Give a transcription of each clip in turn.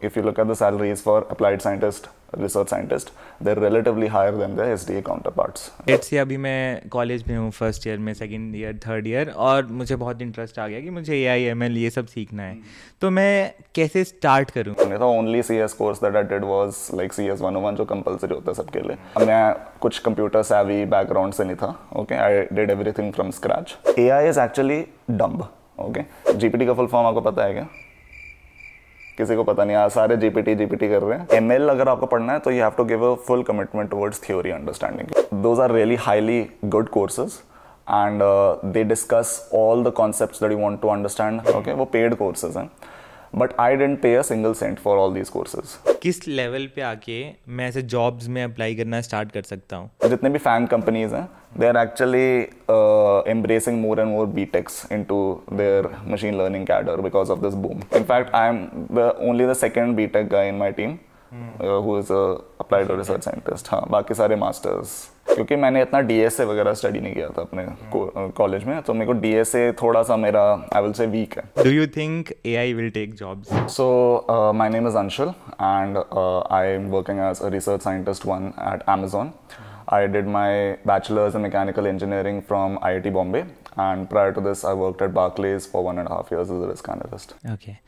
if you look at the salaries for applied scientist, research scientist, they're relatively higher than their SDA counterparts. Let's say अभी मैं college में हूँ, first year में, second year, third year, और मुझे बहुत interest आ गया कि मुझे AI ML ये सब सीखना है, तो मैं कैसे स्टार्ट करूँ? The only CS course that I did was like CS 101 जो कंपलसरी होता है सबके लिए. मैं कुछ कंप्यूटर savvy बैकग्राउंड से नहीं था. Okay, I did everything from scratch. AI is actually dumb. Okay, GPT का फुल फॉर्म आपको पता है क्या? किसी को पता नहीं है, सारे GPT कर रहे हैं. ML अगर आपको पढ़ना है तो you have to give a full commitment towards theory understanding. Those are really highly good courses and they discuss all the concepts that you want to understand. Okay, वो paid courses हैं. But I didn't pay a single cent for all these courses. किस level पे आके मैं ऐसे jobs में apply करना start कर सकता हूँ? जितने भी फैंग कंपनीज हैं, they are actually embracing more and more BTechs into their machine learning cadre because of this boom. In fact, I am only the second BTech guy in my team who is a applied research scientist. हाँ, बाकी सारे masters. क्योंकि मैंने इतना DSA वगैरह study नहीं किया था अपने कॉलेज में, तो मेरे को DSA थोड़ा सा मेरा I will say weak है. Do you think AI will take jobs? So my name is Anshul and I am working as a research scientist 1 at Amazon. I did my bachelor's in mechanical engineering from IIT Bombay, and prior to this I worked at Barclays for 1.5 years as a risk analyst. Okay.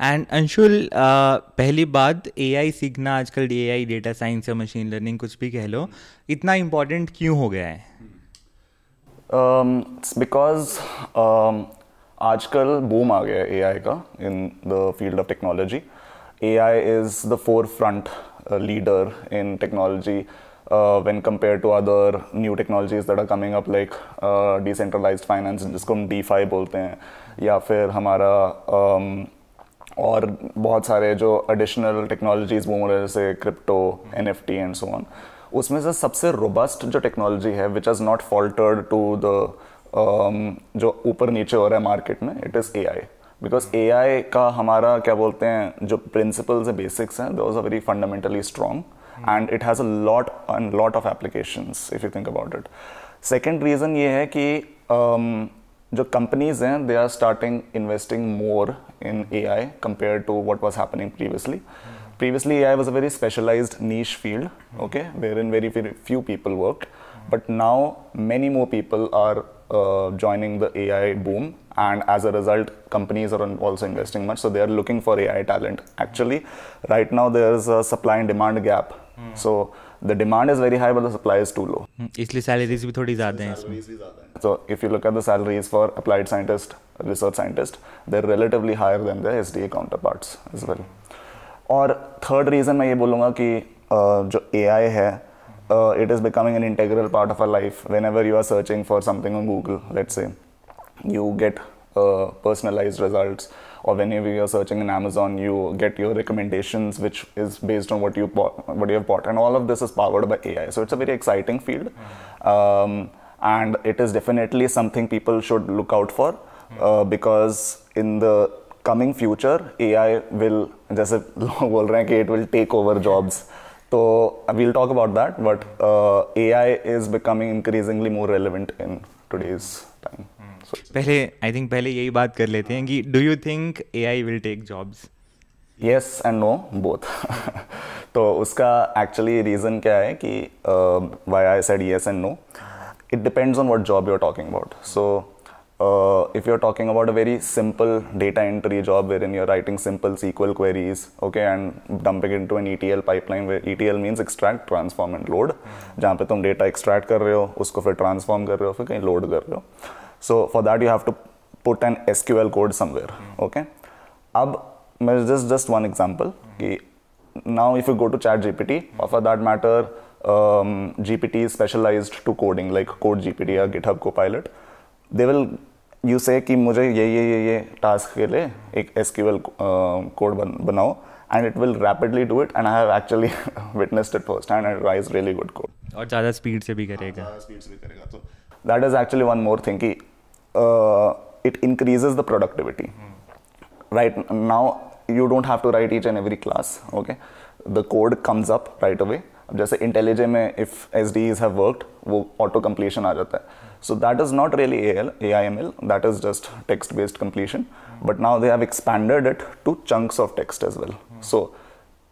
And Anshul, पहली बात, AI सीखना आजकल, AI data science या machine learning कुछ भी कह लो, इतना important क्यों हो गया है? बिकॉज आजकल बूम आ गया है AI का in the field of technology. AI is the forefront leader in technology when compared to other new technologies that are coming up like decentralized finance, जिसको हम DeFi बोलते हैं, या फिर हमारा और बहुत सारे जो additional technologies बूम रहे हैं जैसे crypto, NFT and so on. उसमें से सबसे रोबस्ट जो टेक्नोलॉजी है which has not faltered to the जो ऊपर नीचे हो रहा है मार्केट में, it is AI. Because AI का हमारा क्या बोलते हैं जो प्रिंसिपल्स है, बेसिक्स हैं, those are very fundamentally strong and it has a lot of applications if you think about it. Second reason ये है कि जो companies हैं, they are starting investing more in AI compared to what was happening previously. Previously AI was a very specialized niche field, okay, wherein very few people worked, but now many more people are joining the AI boom, and as a result companies are also investing much, so they are looking for AI talent. Actually right now there is a supply and demand gap. So the demand is very high but the supply is too low. इसलिए salaries भी थोड़ी ज़्यादा हैं इसमें. So if you look at the salaries for applied scientist, research scientist, they're relatively higher than their SDA counterparts as well. और third reason मैं ये बोलूँगा कि जो AI है, it is becoming an integral part of our life. Whenever you are searching for something on Google, let's say, you get personalized results, or whenever you are searching in Amazon, you get your recommendations which is based on what you have bought, and all of this is powered by AI. So it's a very exciting field, and it is definitely something people should look out for, because in the coming future AI will, जैसे लोग बोल रहे हैं कि it will take over jobs. So we'll talk about that, but AI is becoming increasingly more relevant in today's time. पहले यही बात कर लेते हैं कि do you think AI will take jobs? Yes and no, both. तो उसका actually reason क्या है कि why I said yes and no, it depends on what job you are talking about. So if you're talking about a very simple data entry job wherein you're writing simple SQL queries, okay, and dumping into an ETL pipeline, where ETL means extract, transform and load, जहाँ पे तुम data extract कर रहे हो, उसको फिर transform कर रहे हो, फिर कहीं load कर रहे हो. So for that you have to put an SQL code somewhere, okay. अब मैं just one example कि now if you go to ChatGPT, or for that matter GPT is specialized to coding like CodeGPT या GitHub Copilot, they will you say कि मुझे ये task के लिए एक SQL कोड बनाओ, and it will rapidly do it, and I have actually witnessed it firsthand, and it writes really good code. और ज़्यादा स्पीड से भी करेगा. तो that is actually one more thing कि it increases the productivity. Right now you don't have to write each and every class, okay. The code comes up right away. अब जैसे IntelliJ में if SDEs have worked, वो auto completion आ जाता है. So that is not really AIML, that is just text-based completion. But now they have expanded it to chunks of text as well. So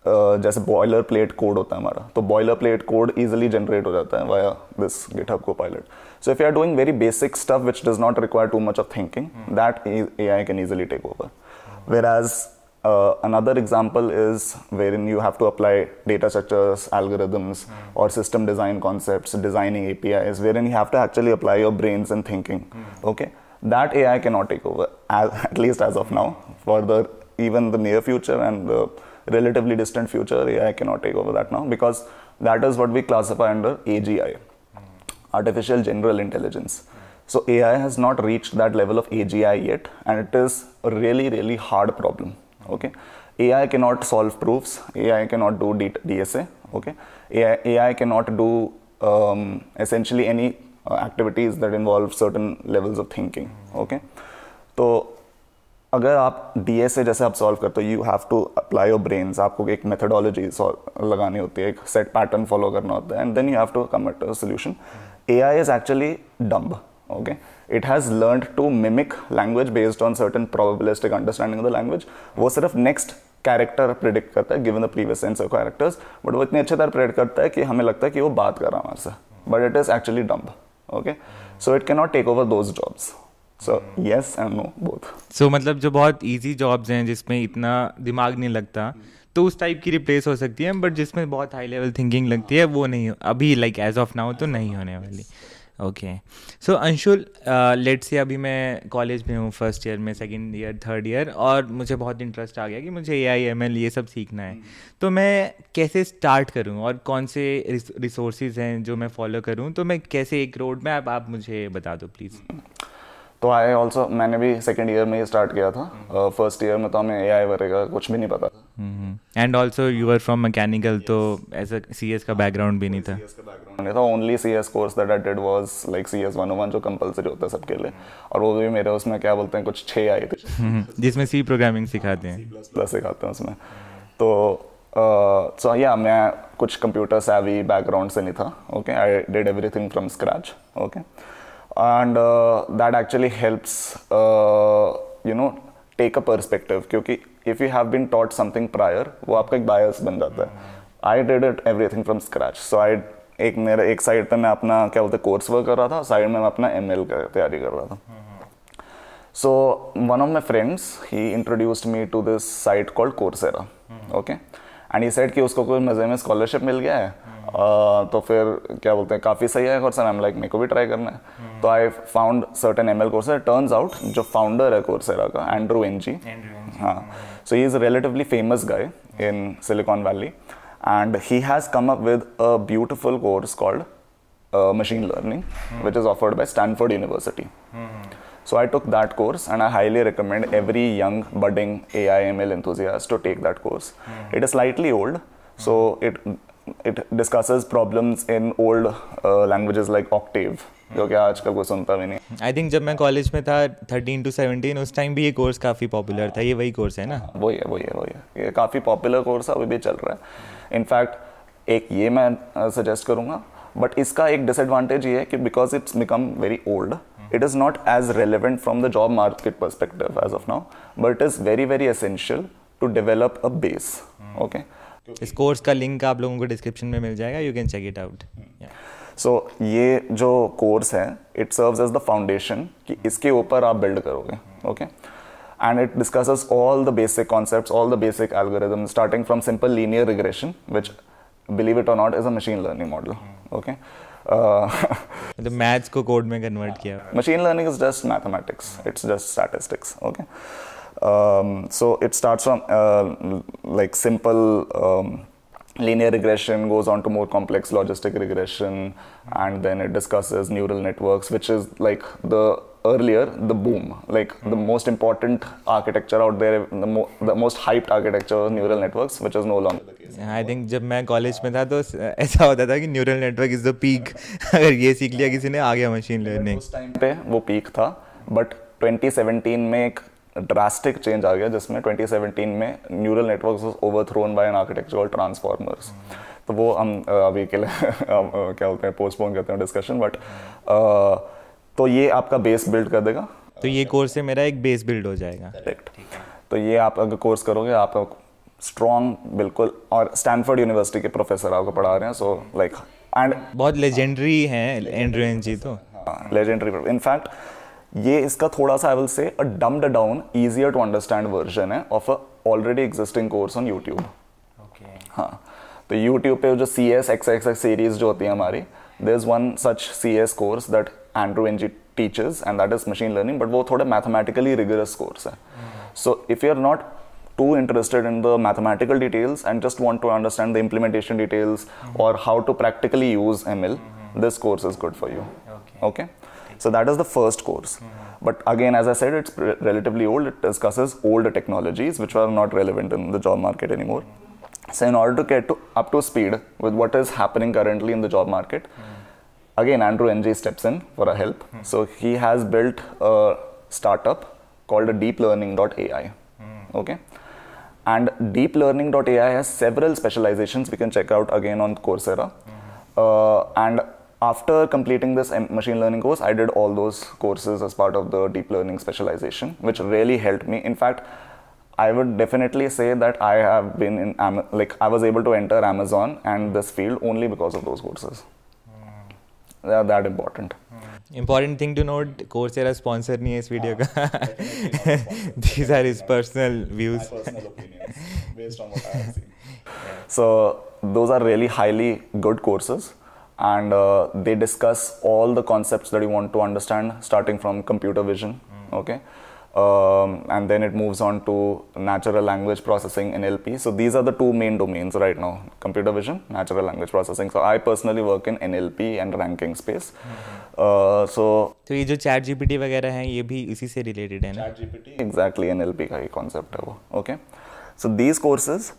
जैसे boiler plate code होता है हमारा, तो boiler plate code easily generate हो जाता है via this GitHub Copilot. So if you are doing very basic stuff which does not require too much of thinking, that AI can easily take over. Whereas another example is wherein you have to apply data structures, algorithms, or system design concepts, designing APIs, wherein you have to actually apply your brains and thinking. Okay, that AI cannot take over, at least as of now. For even the near future and the relatively distant future, AI cannot take over that now, because that is what we classify under AGI, Artificial General Intelligence. So AI has not reached that level of AGI yet, and it is a really, really hard problem. Okay, AI cannot solve proofs, AI cannot do DSA. Okay, AI cannot do essentially any activities that involve certain levels of thinking. Okay, तो अगर आप DSA जैसे आप solve करते हो, you have to apply your brains, आपको एक methodology लगानी होती है, एक सेट पैटर्न फॉलो करना होता है, and then you have to come at a solution. AI is actually dumb. Okay, it has learned to mimic language based on certain probabilistic understanding of the language. वो सिर्फ next character predict करता है given the previous sense of characters, but वो इतने अच्छे तरह predict करता है कि हमें लगता है कि वो बात कर रहा है हमारे से, but it is actually dumb. Okay, so it can not take over those jobs. So yes and no both. So मतलब जो बहुत ईजी जॉब्स हैं जिसमें इतना दिमाग नहीं लगता, तो उस टाइप की रिप्लेस हो सकती है, बट जिसमें बहुत हाई लेवल थिंकिंग लगती है वो नहीं, अभी लाइक एज ऑफ नाउ तो नहीं होने वाली. Okay, so Anshul, let's say अभी मैं कॉलेज में हूँ, फर्स्ट ईयर में, सेकंड ईयर, थर्ड ईयर, और मुझे बहुत इंटरेस्ट आ गया कि मुझे AI ML ये सब सीखना है. तो मैं कैसे स्टार्ट करूँ और कौन से रिसोर्सेज हैं जो मैं फॉलो करूँ, तो मैं कैसे एक रोड मैप आप मुझे बता दो प्लीज़. तो मैंने भी सेकंड ईयर में ही स्टार्ट किया था. फर्स्ट ईयर में तो हमें AI वगैरह कुछ भी नहीं पता. And also you were from mechanical, तो ऐसा CS का बैकग्राउंड भी नहीं था. Only CS course that I did was like CS 101 जो कंपलसरी होता है सबके लिए, और वो भी मेरे उसमें क्या बोलते हैं कुछ 6 आए थे जिसमें C प्रोग्रामिंग सिखाते हैं, प्लस सिखाते हैं उसमें. तो सो या मैं कुछ कंप्यूटर savvy बैकग्राउंड से नहीं था. Okay, I did everything from scratch. Okay, and that actually helps take a perspective, क्योंकि if you have been taught something prior, वो आपका एक bias बन जाता है. I did it everything from scratch. So एक साइड पे मैं अपना क्या बोलते कोर्स वर्क कर रहा था, साइड में मैं अपना ML का तैयारी कर रहा था. So one of my friends, he introduced me to this site called Coursera. Okay, and he said कि उसको कोई मजे में स्कॉलरशिप मिल गया है, तो फिर क्या बोलते हैं काफ़ी सही है कोर्सेरा. आई एम लाइक मेरे को भी ट्राई करना है. तो I found certain ML Coursera. Turns out जो फाउंडर है कोर्सेरा का, एंड्रू एनजी. हाँ, so he is a relatively famous guy in Silicon Valley, and he has come up with a beautiful course called machine learning, which is offered by Stanford University. So I took that course, and I highly recommend every young budding AI ML enthusiast to take that course. It is slightly old, so it discusses problems in old languages like Octave, जो कि आजकल कोई सुनता भी नहीं. आई think जब मैं college में था 13 to 17 उस टाइम भी ये कोर्स काफ़ी पॉपुलर था. ये वही कोर्स है ना? वही है. ये काफ़ी पॉपुलर कोर्स है, अभी भी चल रहा है. इनफैक्ट एक ये मैं सजेस्ट करूँगा, बट इसका एक डिसएडवांटेज ये है कि because it's become very old, it is not as relevant from the job market perspective as of now, but it is very very essential to develop a base. Okay, इस course का link आप लोगों को description में मिल जाएगा, you can check it out. So ये जो कोर्स है, it serves as the foundation कि इसके ऊपर आप बिल्ड करोगे. Okay, and it discusses all the basic concepts, all the basic algorithms, starting from simple linear regression, which believe it or not is a machine learning model. Okay, the maths को code में convert किया. Machine learning is just mathematics, it's just statistics. Okay, so it starts from like simple linear regression, goes on to more complex logistic regression, and then it discusses neural networks, which is like the boom, like the most important architecture out there, the most hyped architecture of neural networks, which is no longer the case. I think जब मैं college में था तो ऐसा होता था कि neural network is the peak. अगर ये सीख लिया किसी ने, आ गया मशीन लर्निंग. उस टाइम पे वो पीक था, बट 2017 में एक ड्रास्टिक चेंज आ गया, जिसमें 2017 में neural networks was overthrown by an architecture called transformers. तो वो हम अभी के लिए क्या बोलते हैं पोस्टपोन करते हैं डिस्कशन, बट तो ये आपका बेस बिल्ड कर देगा। तो ये कोर्स से मेरा एक बेस बिल्ड हो जाएगा। करेक्ट। तो ये आप अगर कोर्स करोगे आपका स्ट्रॉन्ग बिल्कुल, और स्टैनफोर्ड यूनिवर्सिटी के प्रोफेसर आपको पढ़ा रहे हैं, सो लाइक एंड बहुत लेजेंडरी हैं एंड्रयू एन जी तो। लेजेंडरी। इनफैक्ट ये इसका थोड़ा सा I will say a dumbed down easier to understand version है of a already existing course on YouTube. हाँ, तो यूट्यूब पे जो सी एस एक्स सीरीज जो होती है हमारी, there is one such C S course that Andrew Ng teachers and that is machine learning, but वो थोड़ा मैथमेटिकली रिगरस कोर्स है। So if you are not too interested in the mathematical details and just want to understand the implementation details or how to practically use ML, this course is good for you. Okay? So that is the first course. But again, as I said, it's relatively old. It discusses older technologies which are not relevant in the job market anymore. So in order to get up to speed with what is happening currently in the job market, again, Andrew Ng steps in for a help. So he has built a startup called deeplearning.ai. Okay? And deeplearning.ai has several specializations we can check out again on Coursera. And after completing this machine learning course, I did all those courses as part of the deep learning specialization, which really helped me. In fact, I would definitely say that I have been in, I was able to enter Amazon and this field only because of those courses. They are that important. Important thing to note, Coursera sponsor नहीं है इस video का। These are his personal views. My personal opinions based on what I have seen. So those are really highly good courses, and they discuss all the concepts that you want to understand, starting from computer vision. Okay. And then it moves on to natural language processing, NLP. So these are the two main domains right now: computer vision, natural language processing. So I personally work in NLP and ranking space. So ये जो chat GPT वगैरह है ये भी इसी से related है ना? चैट जीपीटी एग्जैक्टली NLP का ही कॉन्सेप्ट है वो. ओके, सो दीज कोर्सेज,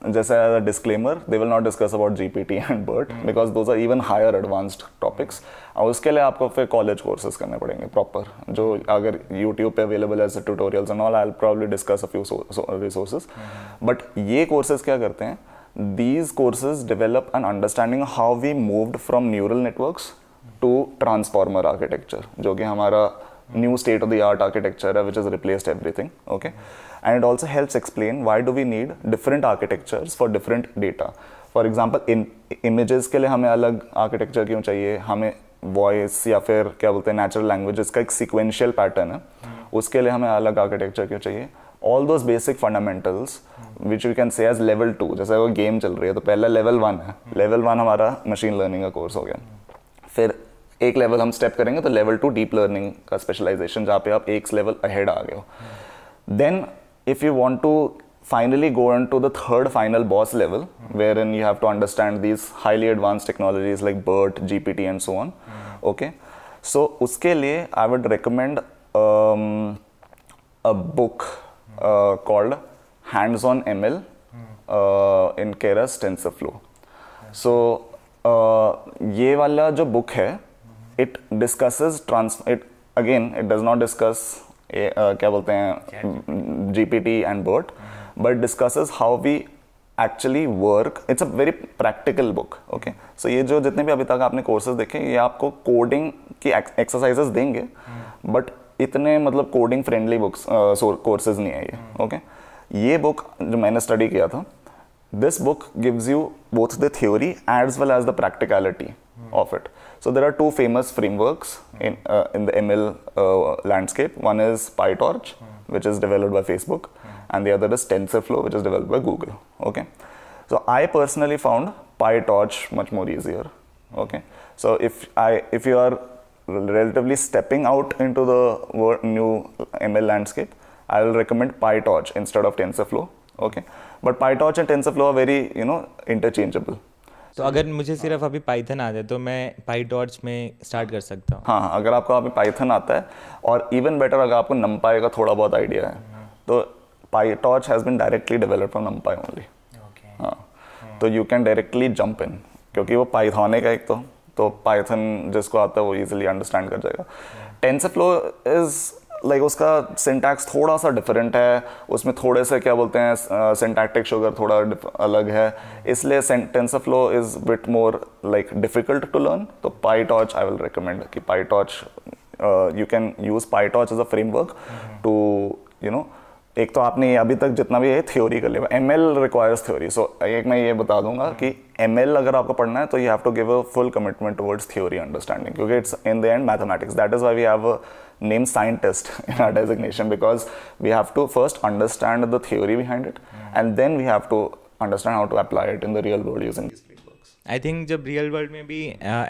जैसे as a disclaimer, they will not discuss about GPT and BERT because those are even higher advanced topics. और उसके लिए आपको फिर कॉलेज कोर्सेज करने पड़ेंगे प्रॉपर, जो अगर यूट्यूब पे available as tutorials and all. I will probably discuss a few resources. But ये कोर्सेज क्या करते हैं? These courses develop an understanding how we moved from neural networks to transformer architecture, जो कि हमारा new state of the art architecture है, which has replaced everything. Okay, and it also helps explain why do we need different architectures for different data. For example, in images के लिए हमें अलग architecture क्यों चाहिए, हमें voice या फिर क्या बोलते हैं natural languages का एक sequential pattern है, उसके लिए हमें अलग architecture क्यों चाहिए. All those basic fundamentals which we can say as level 2, जैसे वो गेम चल रही है तो पहला level 1 है. level 1 हमारा मशीन लर्निंग का कोर्स हो गया. फिर एक लेवल हम स्टेप करेंगे तो लेवल 2 डीप लर्निंग का स्पेशलाइजेशन, जहाँ पे आप एक लेवल अहेड आ गए हो. Then if you want to finally go into the third final boss level, wherein you have to understand these highly advanced technologies like BERT, GPT and so on. Okay, so उसके लिए I would recommend a book called Hands-on ML in Keras TensorFlow. So ये वाला जो book है, it discusses it does not discuss क्या बोलते हैं GPT and BERT, but discusses how we actually work. It's a very practical book. Okay, so ये जो जितने भी अभी तक आपने कोर्सेज देखे, ये आपको कोडिंग की एक्सरसाइजेस देंगे, बट इतने मतलब कोडिंग फ्रेंडली बुक्स कोर्सेज नहीं है ये. ओके, ये बुक जो मैंने स्टडी किया था, this book gives you both the theory as well as the practicality of it. So there are two famous frameworks in the ML landscape. One is PyTorch, which is developed by Facebook, and the other is TensorFlow, which is developed by Google. Okay, so I personally found PyTorch much more easier. Okay, so if you are relatively stepping out into the new ML landscape, I will recommend PyTorch instead of TensorFlow. Okay, but PyTorch and TensorFlow are very interchangeable. तो अगर मुझे सिर्फ अभी Python आ जाए तो मैं PyTorch में start कर सकता हूँ? हाँ, अगर आपको अभी पाइथन आता है, और इवन बेटर अगर आपको NumPy का थोड़ा बहुत आइडिया है, तो PyTorch has been directly developed from NumPy only. हाँ, तो you can directly jump in, क्योंकि वो पाइथन है का एक तो पाइथन जिसको आता है वो इजीली अंडरस्टैंड कर जाएगा. TensorFlow इज लाइक उसका सिंटैक्स थोड़ा सा डिफरेंट है, उसमें थोड़े से क्या बोलते हैं सिंटैक्टिक शुगर थोड़ा अलग है, इसलिए TensorFlow is bit more like difficult to learn. तो PyTorch आई विल रिकमेंड कि PyTorch you can use PyTorch as a framework to you know. एक तो आपने अभी तक जितना भी है थ्योरी कर लिया, ML रिक्वायर्स थ्योरी. सो एक मैं ये बता दूंगा कि ML अगर आपको पढ़ना है तो you have to give a full commitment towards theory understanding, क्योंकि it's in the end mathematics. That is why we have a name scientist in our designation, because we have to first understand the theory behind it and then we have to understand how to apply it in the real world using. I think जब real world में भी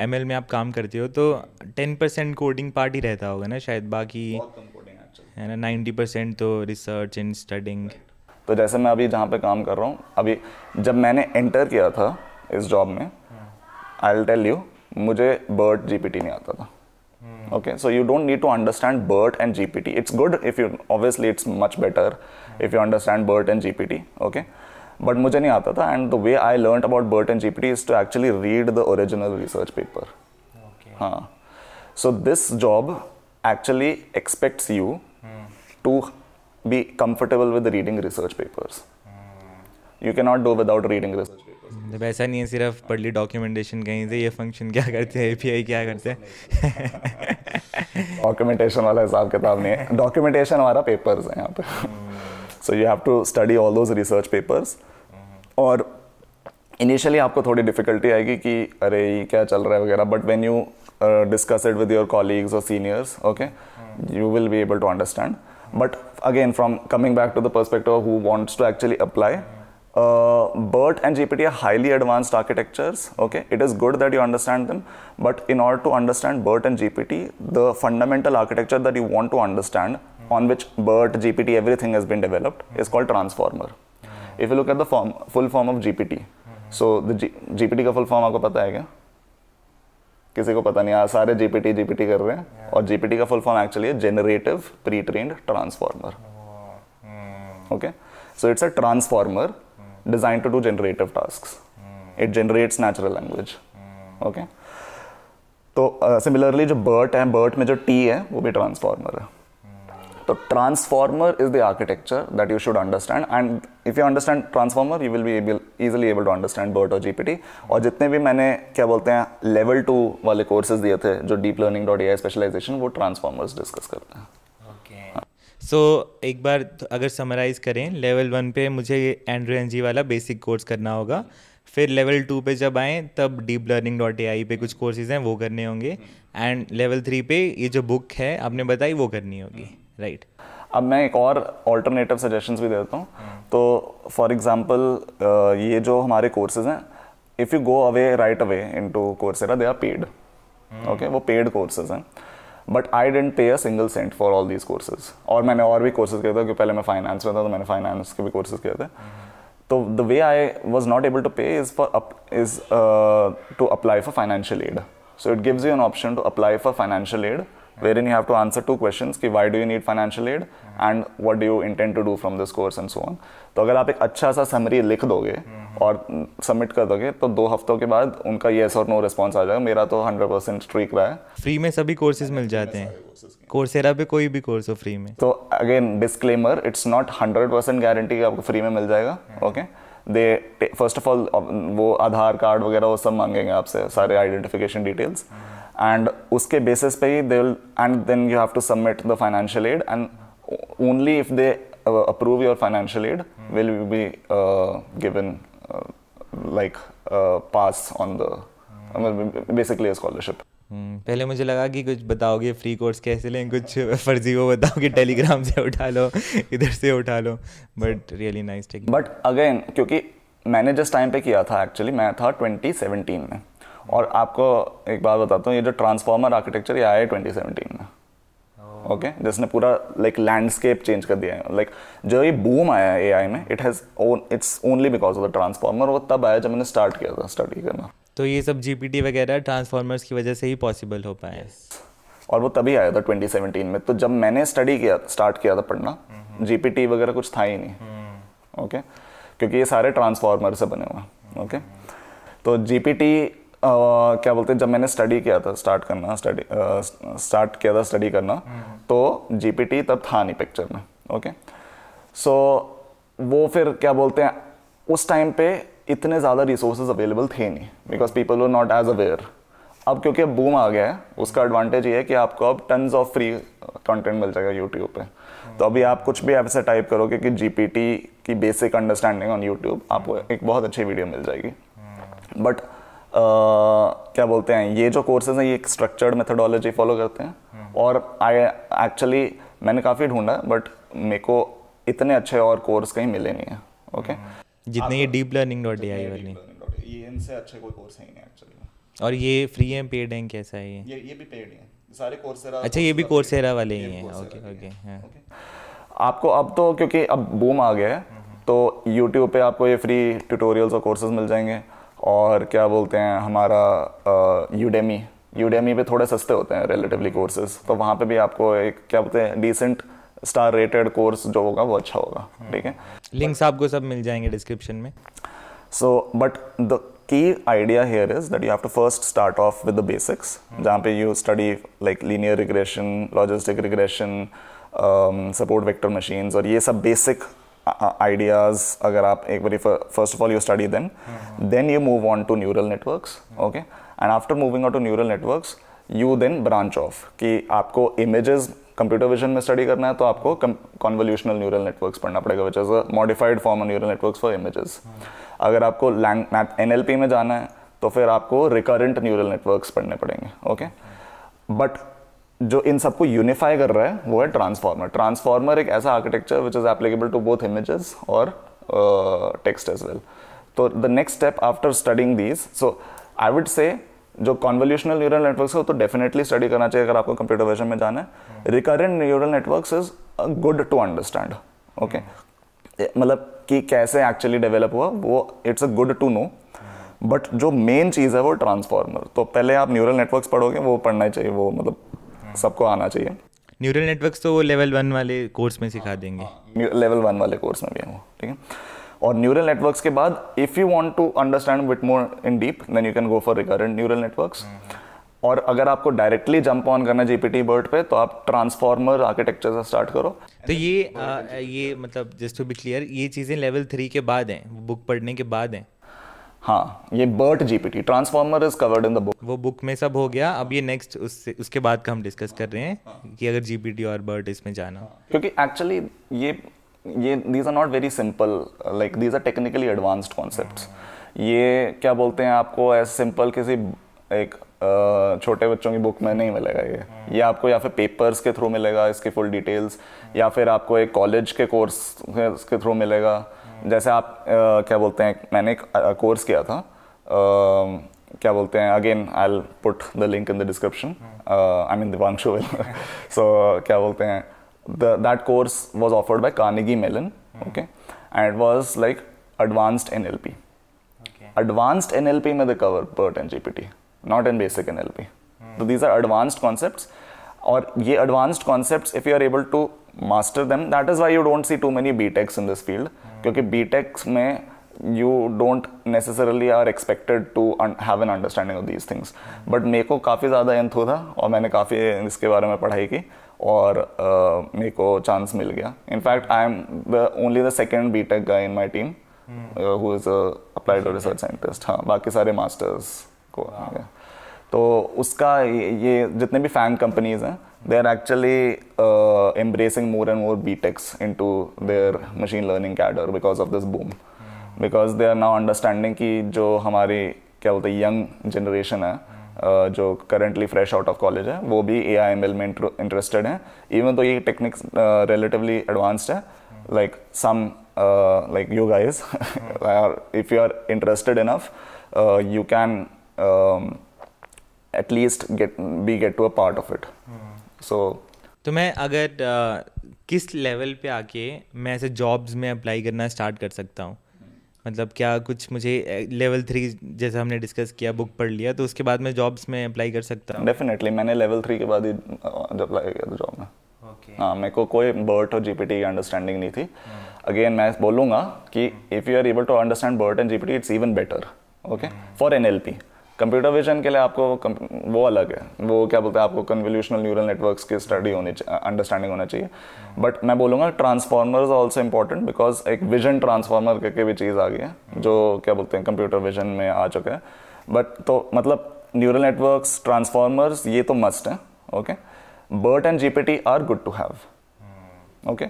ML में आप काम करते हो तो 10% coding part ही रहता होगा ना शायद, बाकी है ना 90% तो रिसर्च एंड स्टडिंग. तो जैसे मैं अभी जहाँ पे काम कर रहा हूँ, अभी जब मैंने एंटर किया था इस जॉब में, आई विल टेल यू, मुझे BERT GPT नहीं आता था. Okay, so you don't need to understand BERT and GPT. It's good if you obviously it's much better if you understand BERT and GPT. Okay, but मुझे नहीं आता था. And the way I learn about BERT and GPT is to actually read the original research paper. हाँ, so this job actually expects you to be comfortable with reading research papers. You cannot do without reading research papers. जब ऐसा नहीं है सिर्फ पढ़ ली documentation कहीं से, ये फंक्शन क्या करते हैं, API क्या करते हैं. डॉक्यूमेंटेशन वाला हिसाब किताब नहीं है, डॉक्यूमेंटेशन हमारा पेपर्स हैं यहाँ पे. So you have to study all those research papers. और इनिशियली आपको थोड़ी डिफिकल्टी आएगी कि अरे ये क्या चल रहा है वगैरह, but when you discuss it with your colleagues or seniors, okay, you will be able to understand. But again, from coming back to the perspective of who wants to actually apply, BERT and GPT are highly advanced architectures. Okay, it is good that you understand them, but in order to understand BERT and GPT, the fundamental architecture that you want to understand, on which BERT, GPT, everything has been developed, is called transformer. If you look at the full form of GPT, so the GPT का full form आपको पता है क्या? किसी को पता नहीं, आज सारे GPT कर रहे हैं. और GPT का फुल फॉर्म एक्चुअली है generative pre trained transformer. Okay, so it's a transformer design to do generative tasks. It generates natural language. Okay, तो सिमिलरली जो BERT है, BERT में जो T है वो भी ट्रांसफॉर्मर है. तो transformer is the architecture that you should understand, and if you understand transformer you will be easily able to understand BERT और GPT. और जितने भी मैंने क्या बोलते हैं लेवल 2 वाले कोर्सेज दिए थे जो डीप लर्निंग .ai स्पेशलाइजेशन, वो ट्रांसफॉर्मर्स डिस्कस करते हैं. सो एक बार अगर समराइज करें, लेवल 1 पे मुझे एंड्रयू NG वाला बेसिक कोर्स करना होगा, फिर लेवल 2 पे जब आएँ तब डीप लर्निंग .ai पे कुछ कोर्सेज हैं वो करने होंगे, एंड लेवल 3 पे ये जो बुक है आपने बताई वो करनी होगी, राइट? अब मैं एक और ऑल्टरनेटिव सजेशंस भी देता हूँ. तो फॉर एग्जांपल ये जो हमारे कोर्सेज हैं, if you go away right away into Coursera, they are paid. Okay, वो पेड कोर्सेज हैं, but I didn't pay a single cent for all these courses. और मैंने और भी कोर्सेज किए थे, क्योंकि पहले मैं फाइनेंस में था तो मैंने फाइनेंस के भी कोर्सेज किए थे. तो the way I was not able to pay is to apply for financial aid. So it gives you an option to apply for financial aid, wherein you have to answer 2 questions कि why do you need financial aid and what do you intend to do from this course and so on. तो अगर आप एक अच्छा सा summary लिख दोगे और सबमिट कर दोगे तो 2 हफ्तों के बाद उनका येस और नो रिस्पॉन्स आ जाएगा. मेरा तो 100% स्ट्रीक रहा है. फ्री में सभी कोर्सेज मिल जाते हैं कोर्सेरा पे, कोई भी कोर्स हो फ्री में. तो again disclaimer, it's not 100% guarantee कि आपको फ्री में मिल जाएगा. Okay, they first of all वो आधार कार्ड वगैरह वो सब मांगेंगे आपसे, सारे आइडेंटिफिकेशन डिटेल्स, and उसके basis पे ही they will, and then you have to submit the financial aid, and only if they approve your financial aid will you be given like pass on the basically a scholarship. पहले मुझे लगा कि कुछ बताओगे free course कैसे लें, कुछ फर्जी वो बताओगे टेलीग्राम से उठा लो, इधर से उठा लो, but really nice technique. But again क्योंकि मैंने जिस टाइम पे किया था, एक्चुअली मैं था 2017 में, और आपको एक बात बताता हूँ, ये जो ट्रांसफॉर्मर आर्किटेक्चर ये आया है 2017 में. ओके, जिसने पूरा लाइक लैंडस्केप चेंज कर दिया है. लाइक जो ये बूम आया है AI में, it's only because of the transformer. वो तब आया जब मैंने स्टार्ट किया था स्टडी करना. तो ये सब GPT वगैरह ट्रांसफॉर्मर्स की वजह से ही पॉसिबल हो पाया है. और वो तभी आया था 2017 में. तो जब मैंने स्टार्ट किया था पढ़ना, GPT वगैरह कुछ था ही नहीं. ओके, क्योंकि ये सारे ट्रांसफॉर्मर से बने हुए हैं. ओके, तो GPT क्या बोलते हैं, जब मैंने स्टडी किया था स्टार्ट किया था स्टडी करना, तो GPT तब था नहीं पिक्चर में। ओके, सो वो फिर क्या बोलते हैं, उस टाइम पे इतने ज़्यादा रिसोर्सेज अवेलेबल थे नहीं, because people were not as aware. अब क्योंकि अब बूम आ गया है, उसका एडवांटेज ये है कि आपको अब टन्स ऑफ फ्री कंटेंट मिल जाएगा यूट्यूब पे। तो अभी आप कुछ भी ऐसे टाइप करोगे कि GPT की बेसिक अंडरस्टैंडिंग ऑन यूट्यूब, आपको एक बहुत अच्छी वीडियो मिल जाएगी। बट क्या बोलते हैं, ये जो कोर्सेज हैं ये एक स्ट्रक्चर्ड मेथोडोलॉजी फॉलो करते हैं, और मैंने काफ़ी ढूंढा, बट मेरे को इतने अच्छे और कोर्स कहीं मिले नहीं है। ओके, जितने ये deeplearning.ai वाले, ये इनसे अच्छे कोई कोर्स है ही नहीं एक्चुअली। और ये फ्री हैं पेड हैं, कैसा है ये भी पेड है, सारे कोर्सेरा। अच्छा, ये भी कोर्सेरा वाले ही हैं। ओके ओके, हाँ। आपको अब तो क्योंकि अब बूम आ गया है, तो यूट्यूब पे आपको ये फ्री ट्यूटोरियल्स और कोर्सेज मिल जाएंगे। और क्या बोलते हैं, हमारा यूडेमी पे थोड़े सस्ते होते हैं रिलेटिवली कोर्सेज, तो वहाँ पे भी आपको एक क्या बोलते हैं डिसेंट स्टार रेटेड कोर्स जो होगा वो अच्छा होगा। ठीक है, लिंक्स आपको सब मिल जाएंगे डिस्क्रिप्शन में। So but the key idea here is that you have to first start off with the basics, जहाँ पे you study like linear regression, logistic regression, support vector machines, और ये सब बेसिक ideas अगर आप एक बारी first of all you study them, then you move on to neural networks, okay, and after moving on to neural networks you then branch off कि आपको images computer vision में स्टडी करना है तो आपको कॉन्वोल्यूशनल न्यूरल नेटवर्क्स पढ़ना पड़ेगा, which is a modified form of neural networks for images. अगर आपको NLP में जाना है तो फिर आपको रिकरेंट न्यूरल नेटवर्क्स पढ़ने पड़ेंगे। ओके, बट जो इन सबको यूनिफाई कर रहा है वो है ट्रांसफॉर्मर एक ऐसा architecture which is applicable to both images और टेक्स्ट एज वेल। तो the next step after studying these, so I would say जो कॉन्वोल्यूशनल न्यूरल नेटवर्क्स है तो डेफिनेटली स्टडी करना चाहिए अगर आपको कंप्यूटर विजन में जाना है। Recurrent neural networks is good to understand, okay, मतलब कि कैसे एक्चुअली डेवलप हुआ वो it's a good to know, but जो मेन चीज़ है वो ट्रांसफॉर्मर। तो पहले आप न्यूरल नेटवर्क्स पढ़ोगे, वो पढ़ना ही चाहिए, वो मतलब सबको आना चाहिए। न्यूरल नेटवर्क्स तो वो लेवल 1 वाले कोर्स में सिखा देंगे, लेवल 1 वाले कोर्स में भी है वो, ठीक है। और न्यूरल नेटवर्क्स के बाद if you want to understand bit more in deep then you can go for recurrent neural networks. और अगर आपको डायरेक्टली जंप ऑन करना है GPT BERT पे तो आप ट्रांसफॉर्मर आर्किटेक्चर से स्टार्ट करो। तो ये मतलब जस्ट टू बी क्लियर, ये चीज़ें लेवल 3 के बाद हैं, बुक पढ़ने के बाद हैं। हाँ, ये BERT GPT transformer is covered in the book, वो बुक में सब हो गया। अब ये नेक्स्ट उसके बाद का हम डिस्कस कर रहे हैं कि अगर GPT और BERT इसमें जाना, क्योंकि एक्चुअली ये these are not very simple, like these are technically advanced concepts। ये क्या बोलते हैं, आपको ऐसे सिंपल किसी एक छोटे बच्चों की बुक में नहीं मिलेगा। ये आपको या फिर पेपर्स के थ्रू मिलेगा इसके फुल डिटेल्स, या फिर आपको एक कॉलेज के कोर्स के थ्रू मिलेगा। जैसे आप क्या बोलते हैं, मैंने एक कोर्स किया था, क्या बोलते हैं, again I will put the link in the description, I mean Divanshu will. सो क्या बोलते हैं, that course was offered by Carnegie Mellon, okay, and it was like advanced NLP. Okay. Advanced NLP में they cover BERT and GPT, not in basic NLP. So these are advanced concepts, और ये advanced concepts if you are able to master them, that is why you don't see too many BTechs in this field, क्योंकि BTechs में you don't necessarily are expected to have an understanding of these things. But मेरे को काफ़ी ज़्यादा इंथो था और मैंने काफ़ी इसके बारे में पढ़ाई की और मेरे को चांस मिल गया। In fact I am only the second BTech guy in my team who is applied research scientist. हाँ, बाकी सारे मास्टर्स को आ गया। तो उसका ये जितने भी फैंग कंपनीज हैं they are actually embracing more and more BTechs into their machine learning cadre because of this boom, because they are now understanding कि जो हमारी क्या बोलते हैं यंग जनरेशन है जो currently fresh out of college है वो भी AI/ML में इंटरेस्टेड हैं, इवन तो ये टेक्निक्स रिलेटिवली एडवांस्ड है, like some like you guys, if you are interested enough you can at least get to a part of it. So तो मैं अगर किस लेवल पे आके मैं ऐसे जॉब्स में अप्लाई करना स्टार्ट कर सकता हूँ, मतलब क्या कुछ मुझे लेवल 3 जैसे हमने डिस्कस किया, बुक पढ़ लिया, तो उसके बाद मैं जॉब्स में अप्लाई कर सकता हूँ? डेफिनेटली, मैंने लेवल 3 के बाद ही जब अप्लाई किया था जॉब में। हाँ, मेरे को कोई BERT और GPT की अंडरस्टैंडिंग नहीं थी। अगेन मैं बोलूँगा कि if you are able to understand BERT and GPT it's even better, okay, for NLP computer vision के लिए आपको वो अलग है, वो क्या बोलते हैं, आपको कन्वोल्यूशनल न्यूरल नेटवर्क्स की स्टडी होनी चाहिए, अंडरस्टैंडिंग होना चाहिए। बट मैं बोलूँगा ट्रांसफॉर्मर्स ऑल्सो इंपॉर्टेंट, बिकॉज एक विजन ट्रांसफॉर्मर करके भी चीज़ आ गई है जो क्या बोलते हैं कंप्यूटर विजन में आ चुका है। बट तो मतलब न्यूरल नेटवर्क्स, ट्रांसफॉर्मर्स, ये तो मस्ट है। Okay, BERT and GPT are good to have. Okay,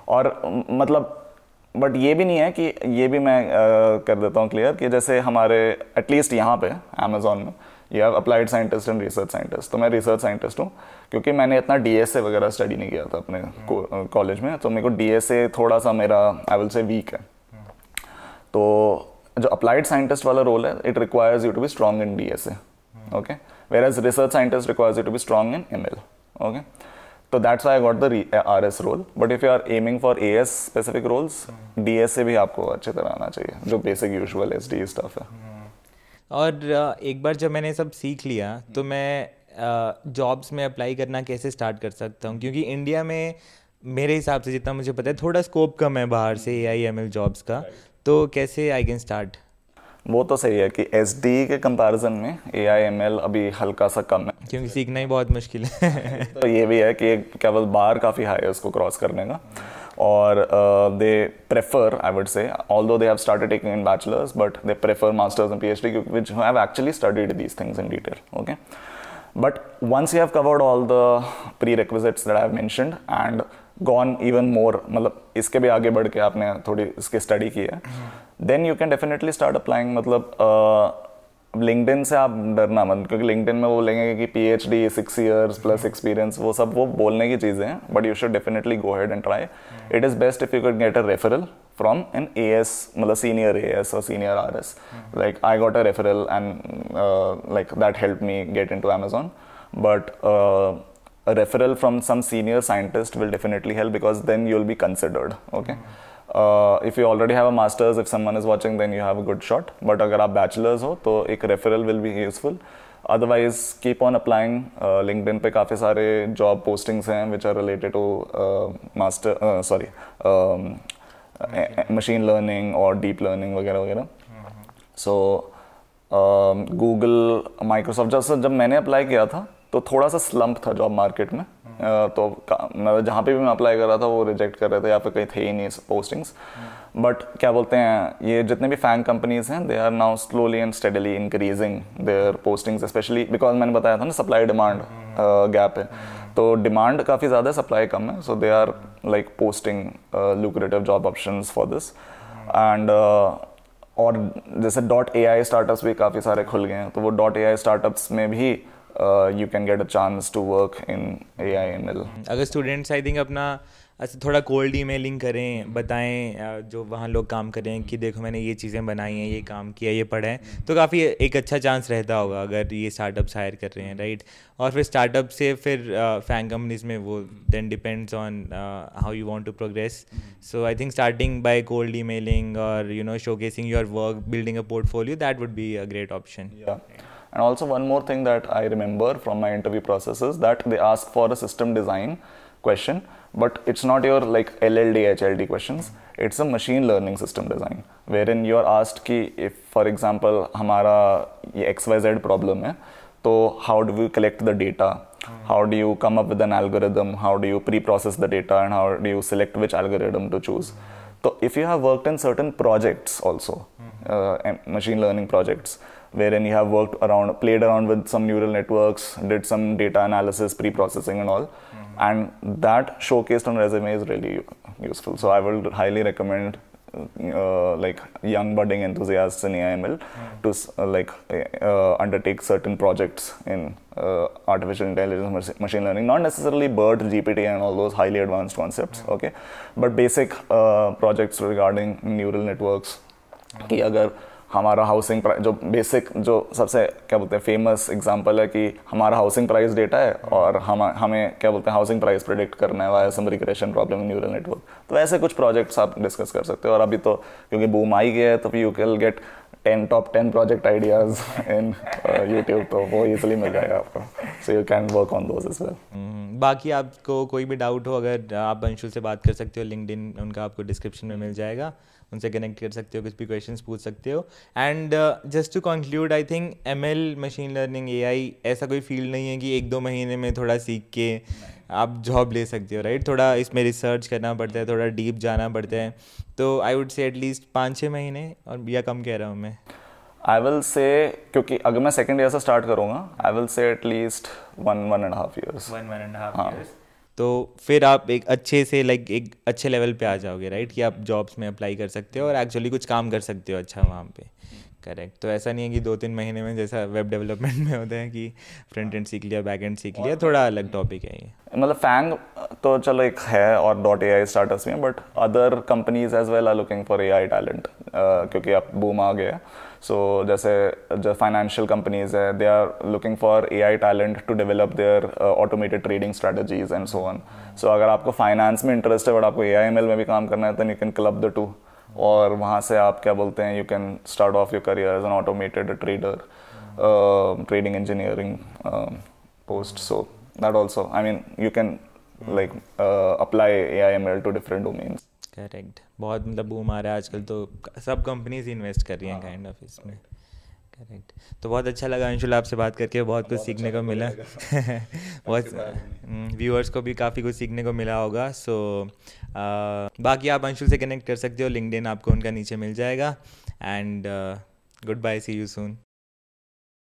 और मतलब बट ये भी नहीं है कि, ये भी मैं कर देता हूँ क्लियर कि जैसे हमारे एटलीस्ट यहाँ पे अमेजोन में you have applied scientist and research scientist. तो मैं रिसर्च साइंटिस्ट हूँ क्योंकि मैंने इतना DSA वगैरह स्टडी नहीं किया था अपने कॉलेज में, तो मेरे को DSA थोड़ा सा मेरा आई विल से वीक है। तो जो अप्लाइड साइंटिस्ट वाला रोल है, it requires you to be strong in DSA, okay, whereas research scientist requires you to be strong in ML, okay, so that's why I got the RS role. But if you are aiming for AS specific roles, DSA भी आपको अच्छी तरह आना चाहिए, जो basic usual SD stuff है। और एक बार जब मैंने सब सीख लिया तो मैं जॉब्स में अप्लाई करना कैसे स्टार्ट कर सकता हूँ, क्योंकि इंडिया में मेरे हिसाब से जितना मुझे पता है थोड़ा स्कोप कम है बाहर से AI ML जॉब्स का, तो कैसे आई कैन स्टार्ट? वो तो सही है कि SD के कंपैरिजन में AI ML अभी हल्का सा कम है, क्योंकि सीखना ही बहुत मुश्किल है। तो ये भी है कि केवल बार काफ़ी हाई है उसको क्रॉस करने का, और दे प्रेफर, आई वुड से, although they have started taking in bachelors, but they prefer masters and PhD which have actually studied these things in detail, okay, but once you have covered all the prerequisites that I have mentioned and gone even more, मतलब इसके भी आगे बढ़ के आपने थोड़ी इसकी study की है, then you can definitely start applying। मतलब लिंक्डइन से आप डरना मत, क्योंकि लिंक्डइन में वो लेंगे कि PhD 6 years प्लस एक्सपीरियंस, वो सब वो बोलने की चीज़ें हैं, but you should definitely go head and try. It is best if you can get a referral from an AS, मतलब सीनियर AS और senior RS। Like I got a referral and like that help me get into Amazon, but a referral from some senior scientist will definitely help, because then you'll be considered, okay. If you already have a master's, if someone is watching, then you have a good shot, but अगर आप bachelors हो तो एक referral will be useful। Otherwise keep on applying। LinkedIn पे काफ़ी सारे job postings हैं which are related to machine learning और deep learning वगैरह वगैरह। So Google, Microsoft, जब मैंने अप्लाई किया था तो थोड़ा सा स्लम्प था जॉब मार्केट में, तो मतलब जहाँ पे भी मैं अप्लाई कर रहा था वो रिजेक्ट कर रहे थे या फिर कहीं थे ही नहीं पोस्टिंग्स। बट क्या बोलते हैं, ये जितने भी फैंग कंपनीज हैं, they are now slowly and steadily increasing their postings, specially because मैंने बताया था ना सप्लाई डिमांड गैप है, तो डिमांड काफ़ी ज़्यादा है, सप्लाई कम है, so they are like posting lucrative job options for this. And और जैसे .ai स्टार्टअप्स भी काफ़ी सारे खुल गए हैं, तो वो .ai स्टार्टअप्स में भी you can get a chance to work in AI ML। अगर स्टूडेंट्स आई थिंक अपना ऐसे थोड़ा कोल्ड ईमेलिंग करें, बताएं जो वहाँ लोग काम कर रहे हैं कि देखो मैंने ये चीज़ें बनाई हैं, ये काम किया, ये पढ़ा है, तो काफ़ी एक अच्छा चांस रहता होगा अगर ये स्टार्टअप्स हायर कर रहे हैं, राइट। और फिर स्टार्टअप से फिर फैंग कंपनीज में वो then depends on how you want to progress. So I think starting by cold emailing और showcasing your work, building a portfolio, that would be a great option. And also one more thing that I remember from my interview process is that they ask for a system design question, but it's not your like LLD, HLD questions. It's a machine learning system design, wherein you are asked कि if for example हमारा ये XYZ problem है, तो how do we collect the data? How do you come up with an algorithm? How do you pre-process the data? And how do you select which algorithm to choose? So if you have worked in certain projects also, machine learning projects, wherein you have played around with some neural networks, did some data analysis, pre-processing and all, and that showcased on resume is really useful. So I will highly recommend like young budding enthusiasts in AI/ML to undertake certain projects in artificial intelligence, machine learning, not necessarily BERT, GPT and all those highly advanced concepts, okay, but basic projects regarding neural networks। कि अगर हमारा housing price, जो basic जो सबसे क्या बोलते हैं famous example है कि हमारा हाउसिंग प्राइस डेटा है और हमें क्या बोलते हैं हाउसिंग प्राइस प्रेडिक्ट करना है via some regression problem in neural network, तो ऐसे कुछ प्रोजेक्ट्स आप डिस्कस कर सकते हो। और अभी तो क्योंकि बूम आई गया है तो you can get top 10 project ideas in YouTube, तो वो इजीली मिल जाएगा आपको, so you can work on those as well. बाकी आपको कोई भी डाउट हो, अगर आप अंशुल से बात कर सकते हो, लिंक्डइन उनका आपको डिस्क्रिप्शन में मिल जाएगा, उनसे कनेक्ट कर सकते हो, कुछ भी क्वेश्चंस पूछ सकते हो. And just to conclude, I think ML, machine learning, AI ऐसा कोई फील्ड नहीं है कि 1-2 महीने में थोड़ा सीख के आप जॉब ले सकते हो, राइट? थोड़ा इसमें रिसर्च करना पड़ता है, थोड़ा डीप जाना पड़ता है. तो आई वुड से एटलीस्ट 5-6 महीने, और या कम कह रहा हूँ मैं? आई विल से, क्योंकि अगर मैं सेकेंड ईयर से स्टार्ट करूँगा, आई विल से एटलीस्ट 1.5 years. 1.5 हाँ. years. तो फिर आप एक अच्छे से एक अच्छे लेवल पे आ जाओगे, राइट? कि आप जॉब्स में अप्लाई कर सकते हो और एक्चुअली कुछ काम कर सकते हो अच्छा वहाँ पे. करेक्ट. तो ऐसा नहीं है कि 2-3 महीने में जैसा वेब डेवलपमेंट में होता है कि फ्रंट एंड सीख लिया, बैक एंड सीख लिया. थोड़ा अलग टॉपिक है ये. मतलब फैंग तो चलो एक है और .ai स्टार्टअप्स में, but other companies as well are looking for AI talent, क्योंकि अब बूम आ गया है. सो जैसे जो फाइनेंशियल कंपनीज है, they are looking for AI talent to develop their automated trading strategies and so on. So अगर आपको फाइनेंस में इंटरेस्ट है बट आपको AI ML में भी काम करना है, तो you can club the two, और वहाँ से आप क्या बोलते हैं, you can start off your career as an automated trader, trading engineering post. So that also, I mean, you can apply AI ML to different domains. Correct. बहुत मतलब boom आ रहा है आजकल, तो सब कंपनीज इन्वेस्ट कर रही हैं काइंड ऑफ इसमें. करेक्ट. तो बहुत अच्छा लगा अंशुल आपसे बात करके, बहुत कुछ सीखने को मिला. बहुत व्यूअर्स को भी काफ़ी कुछ सीखने को मिला होगा. सो बाकी आप अंशुल से कनेक्ट कर सकते हो, लिंक्डइन आपको उनका नीचे मिल जाएगा. And good bye, see you soon.